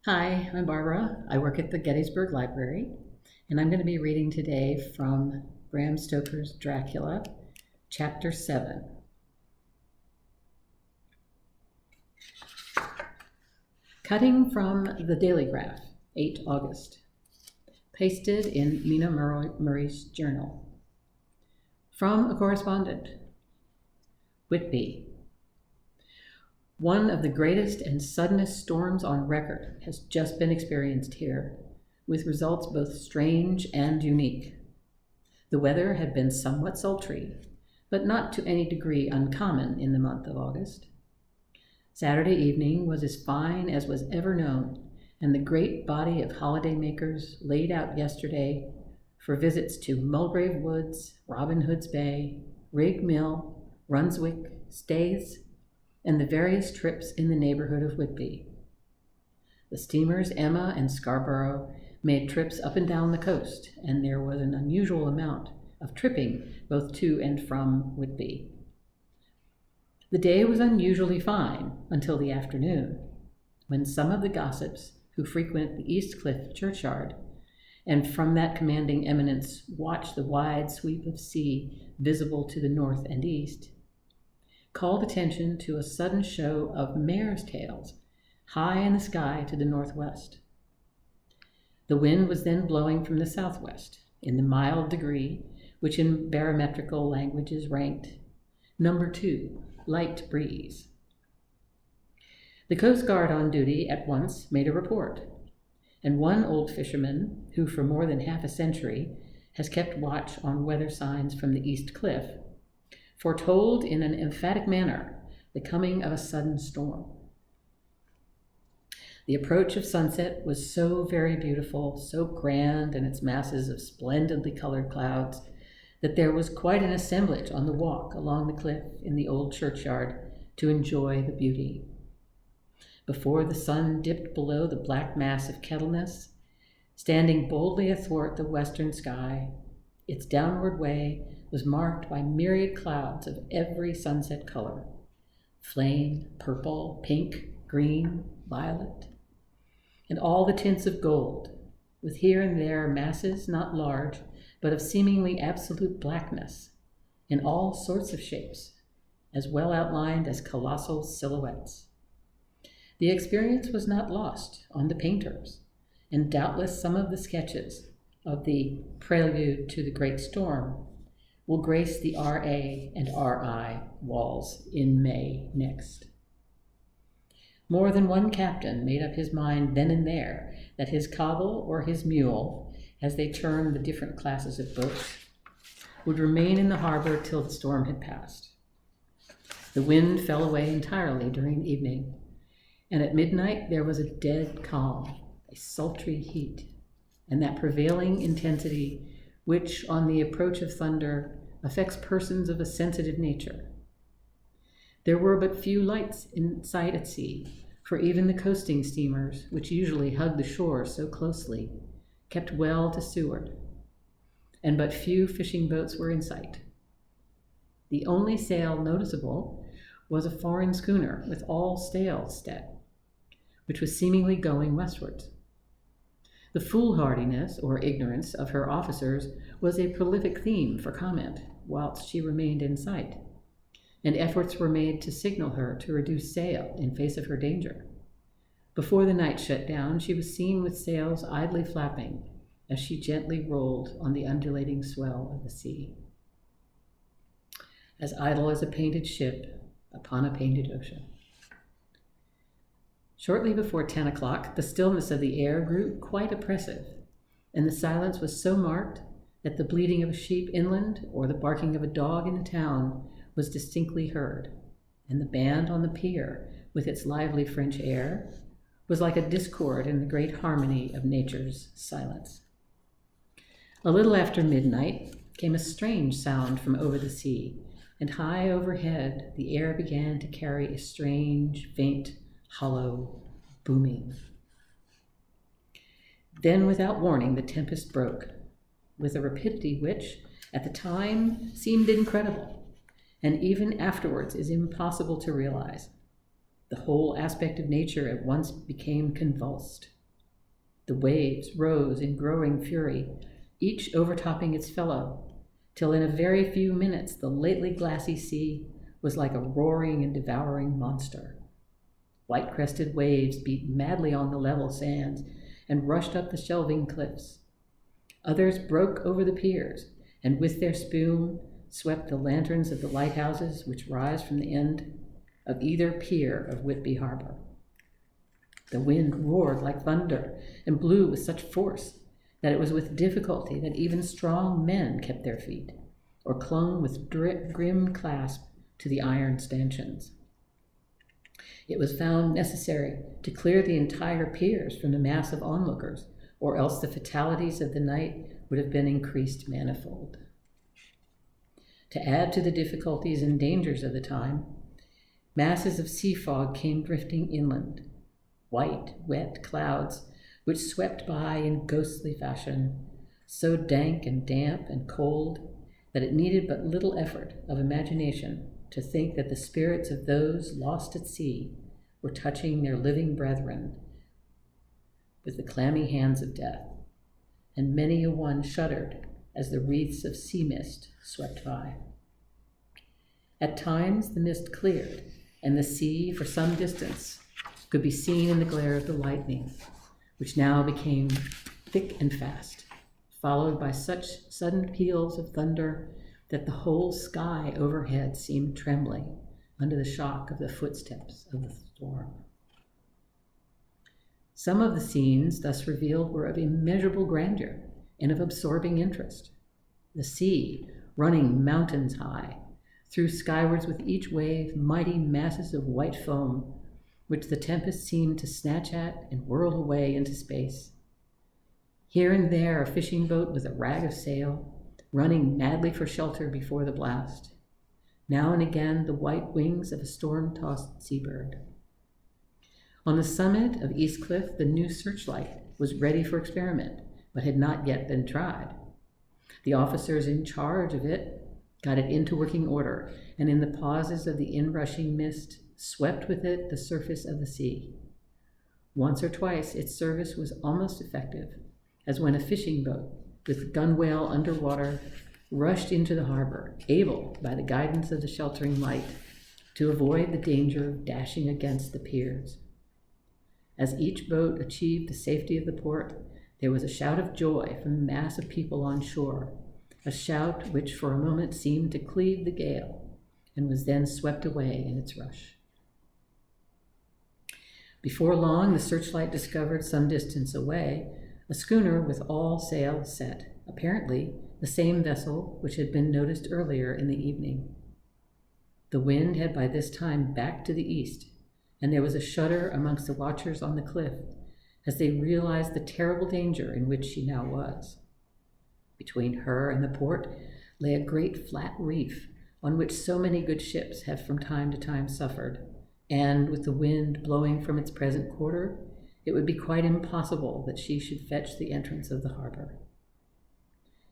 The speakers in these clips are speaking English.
Hi, I'm Barbara. I work at the Gettysburg Library, and I'm going to be reading today from Bram Stoker's Dracula, Chapter 7. Cutting from the Daily Graph, 8 August. Pasted in Mina Murray's journal. From a correspondent. Whitby. One of the greatest and suddenest storms on record has just been experienced here, with results both strange and unique. The weather had been somewhat sultry, but not to any degree uncommon in the month of August. Saturday evening was as fine as was ever known, and the great body of holiday-makers laid out yesterday for visits to Mulgrave Woods, Robin Hood's Bay, Rig Mill, Runswick, Staithes, and the various trips in the neighborhood of Whitby. The steamers Emma and Scarborough made trips up and down the coast, and there was an unusual amount of tripping both to and from Whitby. The day was unusually fine until the afternoon, when some of the gossips who frequent the East Cliff churchyard and from that commanding eminence watch the wide sweep of sea visible to the north and east, called attention to a sudden show of mare's tails high in the sky to the northwest. The wind was then blowing from the southwest in the mild degree which in barometrical language is ranked number 2, light breeze. The Coast Guard on duty at once made a report, and one old fisherman, who for more than half a century has kept watch on weather signs from the East Cliff, foretold in an emphatic manner the coming of a sudden storm. The approach of sunset was so very beautiful, so grand in its masses of splendidly colored clouds, that there was quite an assemblage on the walk along the cliff in the old churchyard to enjoy the beauty. Before the sun dipped below the black mass of Kettleness, standing boldly athwart the western sky, its downward way was marked by myriad clouds of every sunset color: flame, purple, pink, green, violet, and all the tints of gold, with here and there masses not large, but of seemingly absolute blackness, in all sorts of shapes, as well outlined as colossal silhouettes. The experience was not lost on the painters, and doubtless some of the sketches of the Prelude to the Great Storm will grace the R.A. and R.I. walls in May next. More than one captain made up his mind then and there that his coble or his mule, as they termed the different classes of boats, would remain in the harbor till the storm had passed. The wind fell away entirely during the evening, and at midnight there was a dead calm, a sultry heat, and that prevailing intensity which, on the approach of thunder, affects persons of a sensitive nature. There were but few lights in sight at sea, for even the coasting steamers, which usually hug the shore so closely, kept well to seaward, and but few fishing boats were in sight. The only sail noticeable was a foreign schooner with all sails set, which was seemingly going westwards. The foolhardiness or ignorance of her officers was a prolific theme for comment whilst she remained in sight, and efforts were made to signal her to reduce sail in face of her danger. Before the night shut down, she was seen with sails idly flapping as she gently rolled on the undulating swell of the sea. As idle as a painted ship upon a painted ocean. Shortly before 10 o'clock, the stillness of the air grew quite oppressive, and the silence was so marked that the bleating of a sheep inland or the barking of a dog in the town was distinctly heard, and the band on the pier, with its lively French air, was like a discord in the great harmony of nature's silence. A little after midnight came a strange sound from over the sea, and high overhead the air began to carry a strange, faint, hollow booming. Then, without warning, the tempest broke, with a rapidity which, at the time, seemed incredible, and even afterwards is impossible to realize. The whole aspect of nature at once became convulsed. The waves rose in growing fury, each overtopping its fellow, till in a very few minutes the lately glassy sea was like a roaring and devouring monster. White-crested waves beat madly on the level sands and rushed up the shelving cliffs. Others broke over the piers, and with their spume swept the lanterns of the lighthouses which rise from the end of either pier of Whitby Harbor. The wind roared like thunder and blew with such force that it was with difficulty that even strong men kept their feet, or clung with grim clasp to the iron stanchions. It was found necessary to clear the entire piers from the mass of onlookers, or else the fatalities of the night would have been increased manifold. To add to the difficulties and dangers of the time, masses of sea fog came drifting inland, white, wet clouds which swept by in ghostly fashion, so dank and damp and cold that it needed but little effort of imagination to think that the spirits of those lost at sea were touching their living brethren with the clammy hands of death, and many a one shuddered as the wreaths of sea mist swept by. At times the mist cleared, and the sea for some distance could be seen in the glare of the lightning, which now became thick and fast, followed by such sudden peals of thunder that the whole sky overhead seemed trembling under the shock of the footsteps of the storm. Some of the scenes thus revealed were of immeasurable grandeur and of absorbing interest. The sea, running mountains high, threw skywards with each wave mighty masses of white foam, which the tempest seemed to snatch at and whirl away into space. Here and there a fishing boat with a rag of sail, running madly for shelter before the blast. Now and again the white wings of a storm-tossed seabird. On the summit of East Cliff, the new searchlight was ready for experiment, but had not yet been tried. The officers in charge of it got it into working order, and in the pauses of the inrushing mist, swept with it the surface of the sea. Once or twice its service was almost effective, as when a fishing boat, with gunwale under water, rushed into the harbor, able, by the guidance of the sheltering light, to avoid the danger of dashing against the piers. As each boat achieved the safety of the port, there was a shout of joy from the mass of people on shore, a shout which for a moment seemed to cleave the gale, and was then swept away in its rush. Before long, the searchlight discovered some distance away a schooner with all sails set, apparently the same vessel which had been noticed earlier in the evening. The wind had by this time backed to the east, and there was a shudder amongst the watchers on the cliff as they realized the terrible danger in which she now was. Between her and the port lay a great flat reef on which so many good ships have from time to time suffered, and with the wind blowing from its present quarter, it would be quite impossible that she should fetch the entrance of the harbor.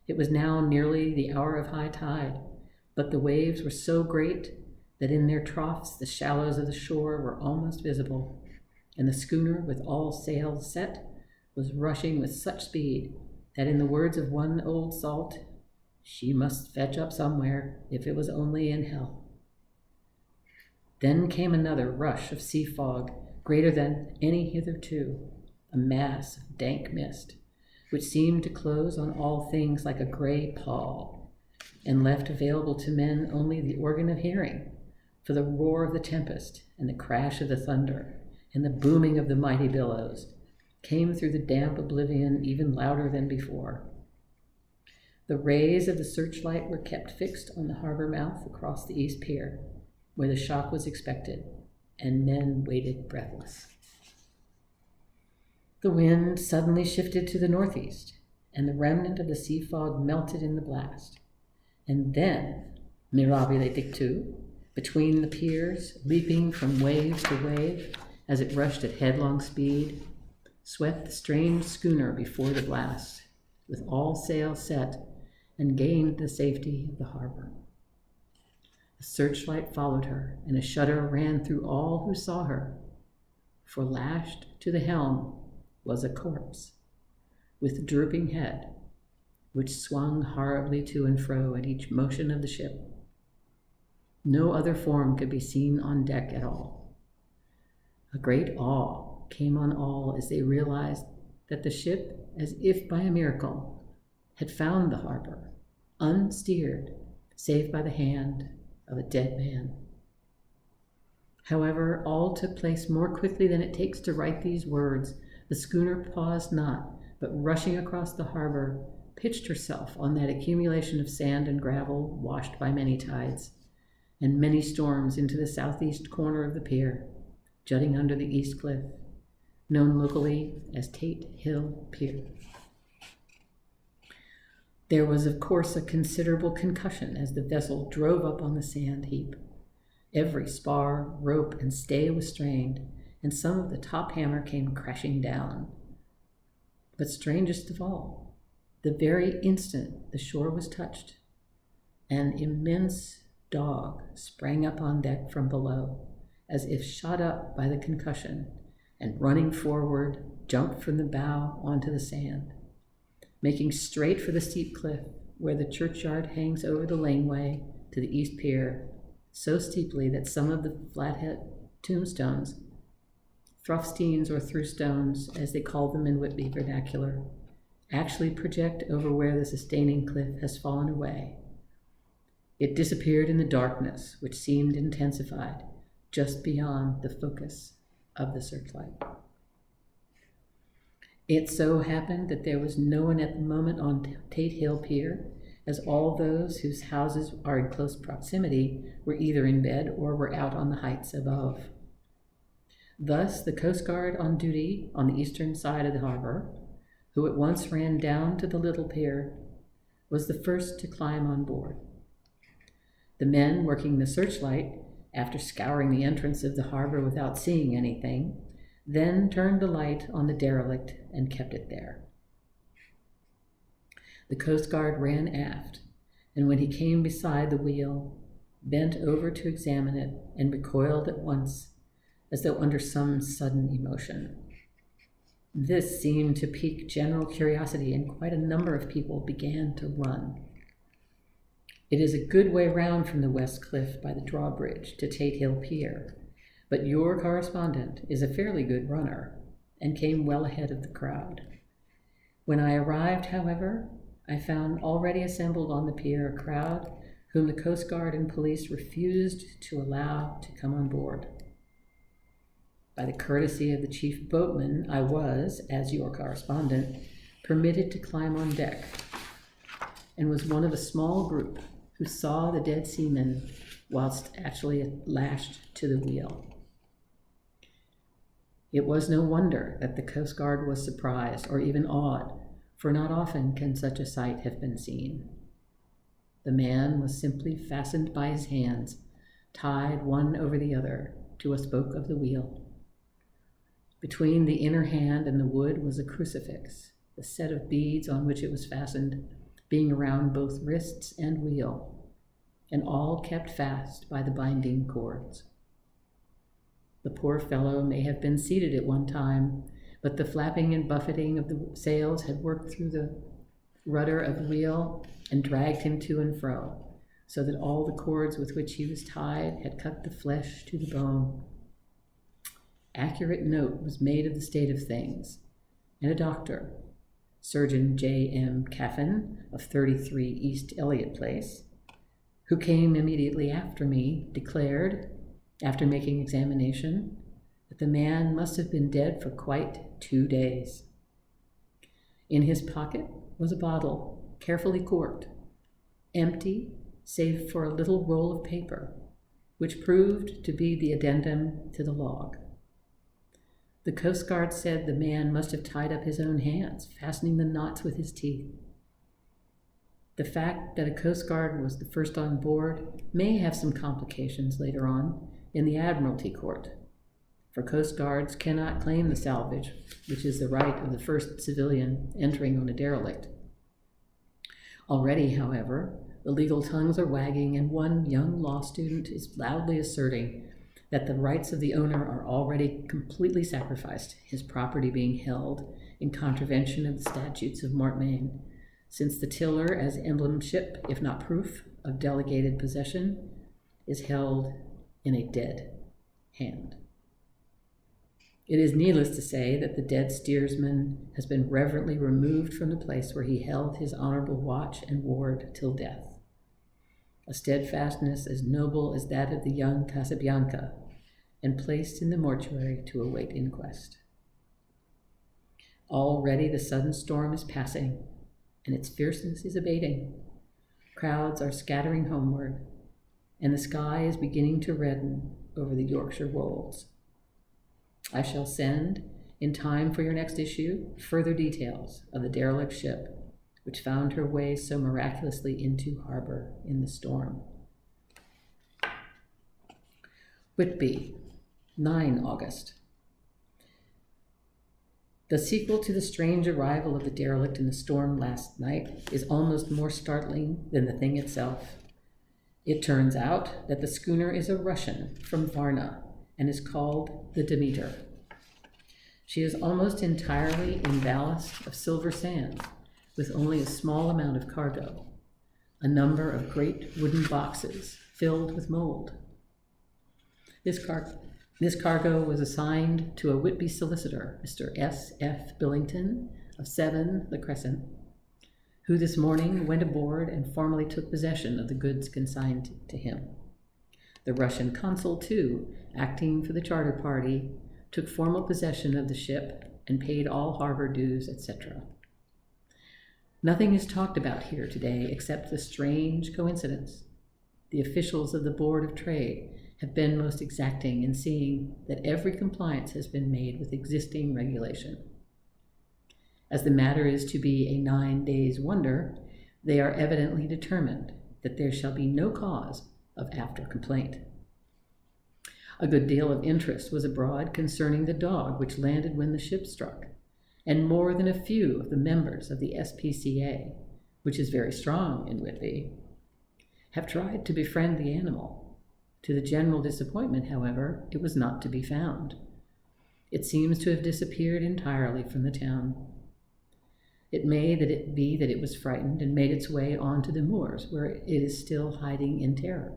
It was now nearly the hour of high tide, but the waves were so great that in their troughs the shallows of the shore were almost visible, and the schooner, with all sails set, was rushing with such speed that, in the words of one old salt, she must fetch up somewhere, if it was only in hell. Then came another rush of sea fog, greater than any hitherto, a mass of dank mist, which seemed to close on all things like a gray pall, and left available to men only the organ of hearing, for the roar of the tempest and the crash of the thunder and the booming of the mighty billows came through the damp oblivion even louder than before. The rays of the searchlight were kept fixed on the harbor mouth across the east pier, where the shock was expected, and men waited breathless. The wind suddenly shifted to the northeast, and the remnant of the sea fog melted in the blast. And then, mirabile dictu, between the piers, leaping from wave to wave as it rushed at headlong speed, swept the strange schooner before the blast, with all sails set, and gained the safety of the harbor. The searchlight followed her, and a shudder ran through all who saw her, for lashed to the helm was a corpse with drooping head, which swung horribly to and fro at each motion of the ship. No other form could be seen on deck at all. A great awe came on all as they realized that the ship, as if by a miracle, had found the harbor, unsteered, save by the hand of a dead man. However, all took place more quickly than it takes to write these words. The schooner paused not, but rushing across the harbor, pitched herself on that accumulation of sand and gravel washed by many tides and many storms into the southeast corner of the pier, jutting under the east cliff, known locally as Tate Hill Pier. There was, of course, a considerable concussion as the vessel drove up on the sand heap. Every spar, rope, and stay was strained, and some of the top hammer came crashing down. But strangest of all, the very instant the shore was touched, an immense dog sprang up on deck from below, as if shot up by the concussion, and running forward, jumped from the bow onto the sand, making straight for the steep cliff where the churchyard hangs over the laneway to the east pier, so steeply that some of the flathead tombstones, thruffsteins or thrustones, as they call them in Whitby vernacular, actually project over where the sustaining cliff has fallen away. It disappeared in the darkness, which seemed intensified just beyond the focus of the searchlight. It so happened that there was no one at the moment on Tate Hill Pier, as all those whose houses are in close proximity were either in bed or were out on the heights above. Thus, the Coast Guard on duty on the eastern side of the harbor, who at once ran down to the little pier, was the first to climb on board. The men working the searchlight, after scouring the entrance of the harbor without seeing anything, then turned the light on the derelict and kept it there. The Coast Guard ran aft, and when he came beside the wheel, bent over to examine it and recoiled at once, as though under some sudden emotion. This seemed to pique general curiosity, and quite a number of people began to run. It is a good way round from the West Cliff by the drawbridge to Tate Hill Pier, but your correspondent is a fairly good runner and came well ahead of the crowd. When I arrived, however, I found already assembled on the pier a crowd whom the Coast Guard and police refused to allow to come on board. By the courtesy of the chief boatman, I was, as your correspondent, permitted to climb on deck, and was one of a small group who saw the dead seaman whilst actually lashed to the wheel. It was no wonder that the Coast Guard was surprised or even awed, for not often can such a sight have been seen. The man was simply fastened by his hands, tied one over the other, to a spoke of the wheel. Between the inner hand and the wood was a crucifix, the set of beads on which it was fastened being around both wrists and wheel, and all kept fast by the binding cords. The poor fellow may have been seated at one time, but the flapping and buffeting of the sails had worked through the rudder of the wheel and dragged him to and fro, so that all the cords with which he was tied had cut the flesh to the bone. Accurate note was made of the state of things, and a doctor, Surgeon J.M. Caffin of 33 East Elliott Place, who came immediately after me, declared, after making examination, that the man must have been dead for quite 2 days. In his pocket was a bottle, carefully corked, empty save for a little roll of paper, which proved to be the addendum to the log. The Coast Guard said the man must have tied up his own hands, fastening the knots with his teeth. The fact that a Coast Guard was the first on board may have some complications later on in the Admiralty Court, for Coast Guards cannot claim the salvage, which is the right of the first civilian entering on a derelict. Already, however, the legal tongues are wagging, and one young law student is loudly asserting that the rights of the owner are already completely sacrificed, his property being held in contravention of the statutes of Mortmain, since the tiller as emblem ship, if not proof, of delegated possession, is held in a dead hand. It is needless to say that the dead steersman has been reverently removed from the place where he held his honorable watch and ward till death, a steadfastness as noble as that of the young Casabianca, and placed in the mortuary to await inquest. Already the sudden storm is passing, and its fierceness is abating. Crowds are scattering homeward, and the sky is beginning to redden over the Yorkshire wolds. I shall send, in time for your next issue, further details of the derelict ship which found her way so miraculously into harbor in the storm. Whitby, 9 August. The sequel to the strange arrival of the derelict in the storm last night is almost more startling than the thing itself. It turns out that the schooner is a Russian from Varna and is called the Demeter. She is almost entirely in ballast of silver sand, with only a small amount of cargo, a number of great wooden boxes filled with mold. This cargo was assigned to a Whitby solicitor, Mr. S. F. Billington of 7 The Crescent, who this morning went aboard and formally took possession of the goods consigned to him. The Russian consul, too, acting for the charter party, took formal possession of the ship and paid all harbor dues, etc. Nothing is talked about here today except the strange coincidence. The officials of the Board of Trade have been most exacting in seeing that every compliance has been made with existing regulation. As the matter is to be a 9 days' wonder, they are evidently determined that there shall be no cause of after complaint. A good deal of interest was abroad concerning the dog which landed when the ship struck, and more than a few of the members of the SPCA, which is very strong in Whitby, have tried to befriend the animal. To the general disappointment, however, it was not to be found. It seems to have disappeared entirely from the town. It may be that it was frightened and made its way on to the moors, where it is still hiding in terror.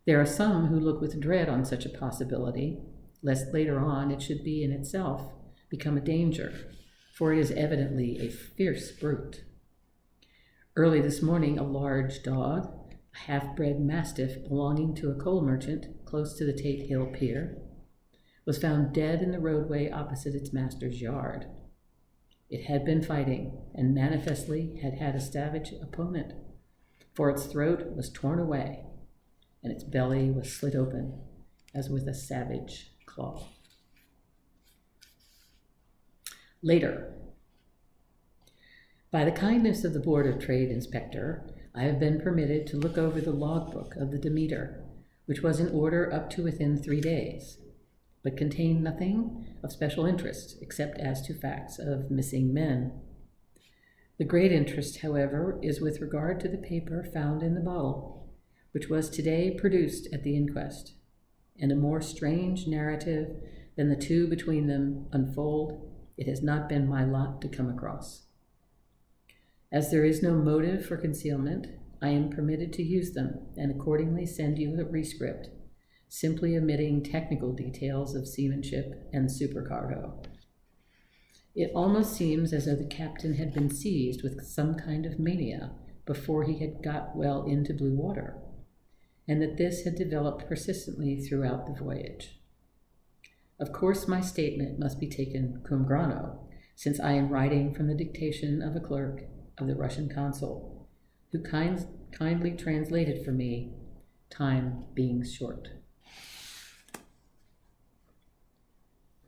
There are some who look with dread on such a possibility, lest later on it should be in itself become a danger, for it is evidently a fierce brute. Early this morning, a large dog, a half-bred mastiff belonging to a coal merchant close to the Tate Hill Pier, was found dead in the roadway opposite its master's yard. It had been fighting, and manifestly had had a savage opponent, for its throat was torn away, and its belly was slit open, as with a savage claw. Later, by the kindness of the Board of Trade Inspector, I have been permitted to look over the logbook of the Demeter, which was in order up to within 3 days, but contained nothing of special interest except as to facts of missing men. The great interest, however, is with regard to the paper found in the bottle, which was today produced at the inquest, and a more strange narrative than the two between them unfold it has not been my lot to come across. As there is no motive for concealment, I am permitted to use them, and accordingly send you a rescript, simply omitting technical details of seamanship and supercargo. It almost seems as though the captain had been seized with some kind of mania before he had got well into blue water, and that this had developed persistently throughout the voyage. Of course, my statement must be taken cum grano, since I am writing from the dictation of a clerk of the Russian consul, who kindly translated for me, time being short.